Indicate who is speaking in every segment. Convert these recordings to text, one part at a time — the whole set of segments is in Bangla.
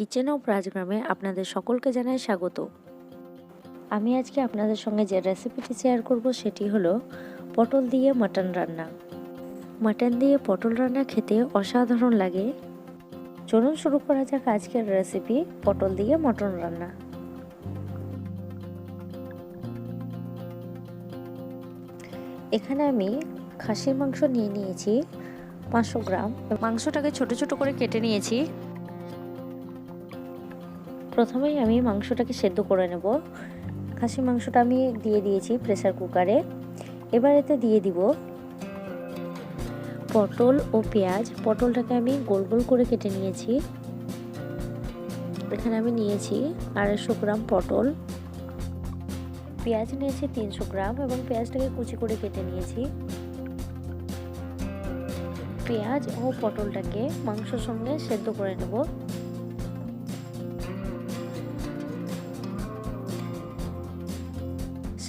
Speaker 1: কিচেন অফ রাজগ্রামে আপনাদের সকলকে জানাই স্বাগত। আমি আজকে আপনাদের সঙ্গে যে রেসিপিটি শেয়ার করব সেটি হলো পটল দিয়ে মাটন রান্না। মাটন দিয়ে পটল রান্না খেতে অসাধারণ লাগে। চলুন শুরু করা যাক আজকের রেসিপি পটল দিয়ে মটন রান্না। এখানে আমি খাসির মাংস নিয়ে নিয়েছি 500 গ্রাম। মাংসটাকে ছোট ছোট করে কেটে নিয়েছি। প্রথমেই আমি মাংসটাকে সেদ্ধ করে নেব। খাসির মাংসটা আমি দিয়ে দিয়েছি প্রেসার কুকারে। এবার এতে দিয়ে দিব পটল ও পেঁয়াজ। পটলটাকে আমি গোল গোল করে কেটে নিয়েছি। এখানে আমি নিয়েছি 250 গ্রাম পটল। পেঁয়াজ নিয়েছি 300 গ্রাম এবং পেঁয়াজটাকে কুচি করে কেটে নিয়েছি। পেঁয়াজ ও পটলটাকে মাংসের সঙ্গে সেদ্ধ করে নেব।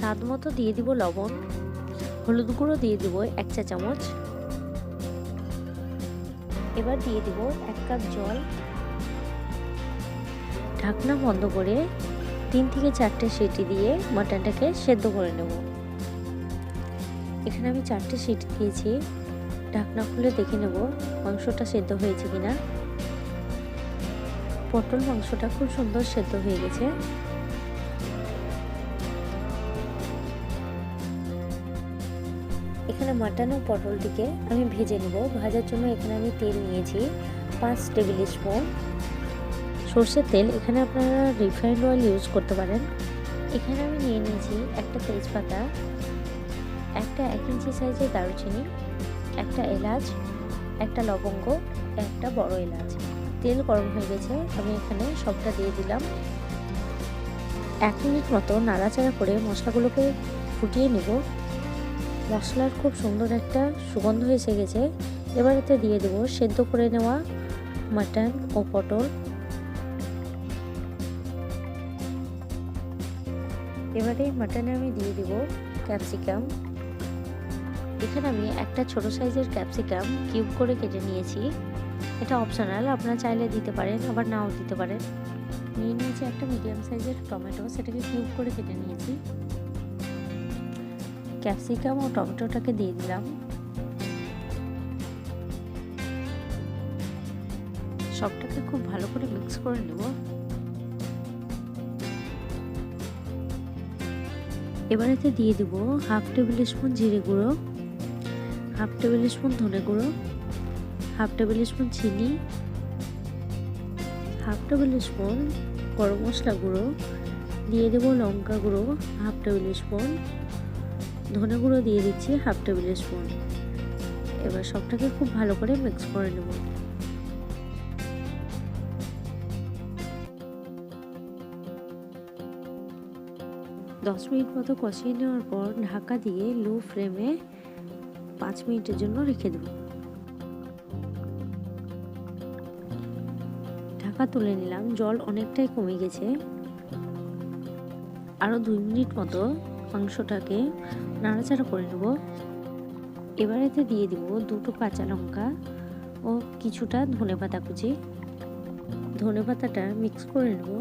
Speaker 1: স্বাদ মতো দিয়ে দিব লবণ, হলুদ গুঁড়ো দিয়ে দিব 1 চা চামচ। এবার দিয়ে দিব 1 কাপ জল। ঢাকনা বন্ধ করে 3 থেকে 4টে সিটি দিয়ে মাটনটাকে সেদ্ধ করে নেব। এখানে আমি 4টে সিটি দিয়েছি। ঢাকনা খুলে দেখে নেব মাংসটা সেদ্ধ হয়েছে কিনা। পটল মাংসটা খুব সুন্দর সেদ্ধ হয়ে গেছে। এখানে মাটন ও পটলটিকে আমি ভেজে নেব। ভাজার জন্য এখানে আমি তেল নিয়েছি 5 টেবিল স্পুন সরষের তেল। এখানে আপনারা রিফাইন্ড অয়েল ইউজ করতে পারেন। এখানে আমি নিয়ে নিয়েছি একটা তেজপাতা, একটা 1 ইঞ্চি সাইজের দারুচিনি, একটা এলাচ, একটা লবঙ্গ, একটা বড় এলাচ। তেল গরম হয়ে গেছে, আমি এখানে সবটা দিয়ে দিলাম। 1 মিনিট মতো নাড়াচাড়া করে মশলাগুলোকে ফুটিয়ে নেব। মশলার খুব সুন্দর একটা সুগন্ধ এসে গেছে। এবার এতে দিয়ে দেব সেদ্ধ করে নেওয়া মাটন ও পটল। এবারে মাটনে আমি দিয়ে দেব ক্যাপসিকাম। এখানে আমি একটা ছোট সাইজের ক্যাপসিকাম কিউব করে কেটে নিয়েছি। এটা অপশনাল, আপনারা চাইলে দিতে পারেন আবার নাও দিতে পারেন। নিয়ে নিয়েছি একটা মিডিয়াম সাইজের টমেটো, সেটাকে কিউব করে কেটে নিয়েছি। ক্যাপসিকাম ও টমেটোটাকে দিয়ে দিলাম। সবটাকে খুব ভালো করে মিক্স করে নেব। এবার এতে দিয়ে দেব 1/2 টেবিল স্পুন জিরে গুঁড়ো, 1/2 টেবিল স্পুন ধনে গুঁড়ো, 1/2 টেবিল স্পুন চিনি, 1/2 টেবিল স্পুন গরম মশলা গুঁড়ো, দিয়ে দেব লঙ্কা গুঁড়ো 1/2 টেবিল স্পুন, ধনে গুঁড়ো দিয়ে দিচ্ছি 1/2 টেবিল স্পুন। এবার সবটাকে খুব ভালো করে মিক্স করে নেব। দশ মিনিট মতো কষিয়ে নেওয়ার পর ঢাকা দিয়ে লো ফ্লেমে 5 মিনিটের জন্য রেখে দেব। ঢাকা তুলে নিলাম, জল অনেকটাই কমে গেছে। আরও 2 মিনিট মতো মাংসটাকে নাড়াচাড়া করে নেব। এবার এতে দিয়ে দিব 2টো কাঁচা লঙ্কা ও কিছুটা ধনেপাতা কুচি। ধনেপাতাটা মিক্স করে নেব।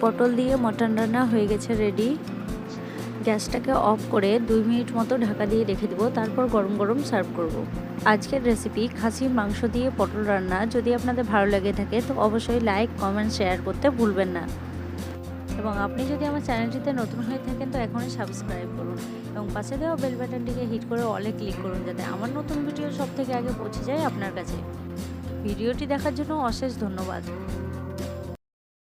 Speaker 1: পটল দিয়ে মটন রান্না হয়ে গেছে রেডি। গ্যাসটাকে অফ করে 2 মিনিট মতো ঢাকা দিয়ে রেখে দেবো, তারপর গরম গরম সার্ভ করব। আজকের রেসিপি খাসির মাংস দিয়ে পটল রান্না যদি আপনাদের ভালো লেগে থাকে তো অবশ্যই লাইক, কমেন্ট, শেয়ার করতে ভুলবেন না। এবং আপনি যদি আমার চ্যানেলটিতে নতুন হয়ে থাকেন তো এখনই সাবস্ক্রাইব করুন এবং পাশে দেওয়া বেল বাটনটিকে হিট করে অলে ক্লিক করুন, যাতে আমার নতুন ভিডিও সব থেকে আগে পৌঁছে যায় আপনার কাছে। ভিডিওটি দেখার জন্য অশেষ ধন্যবাদ।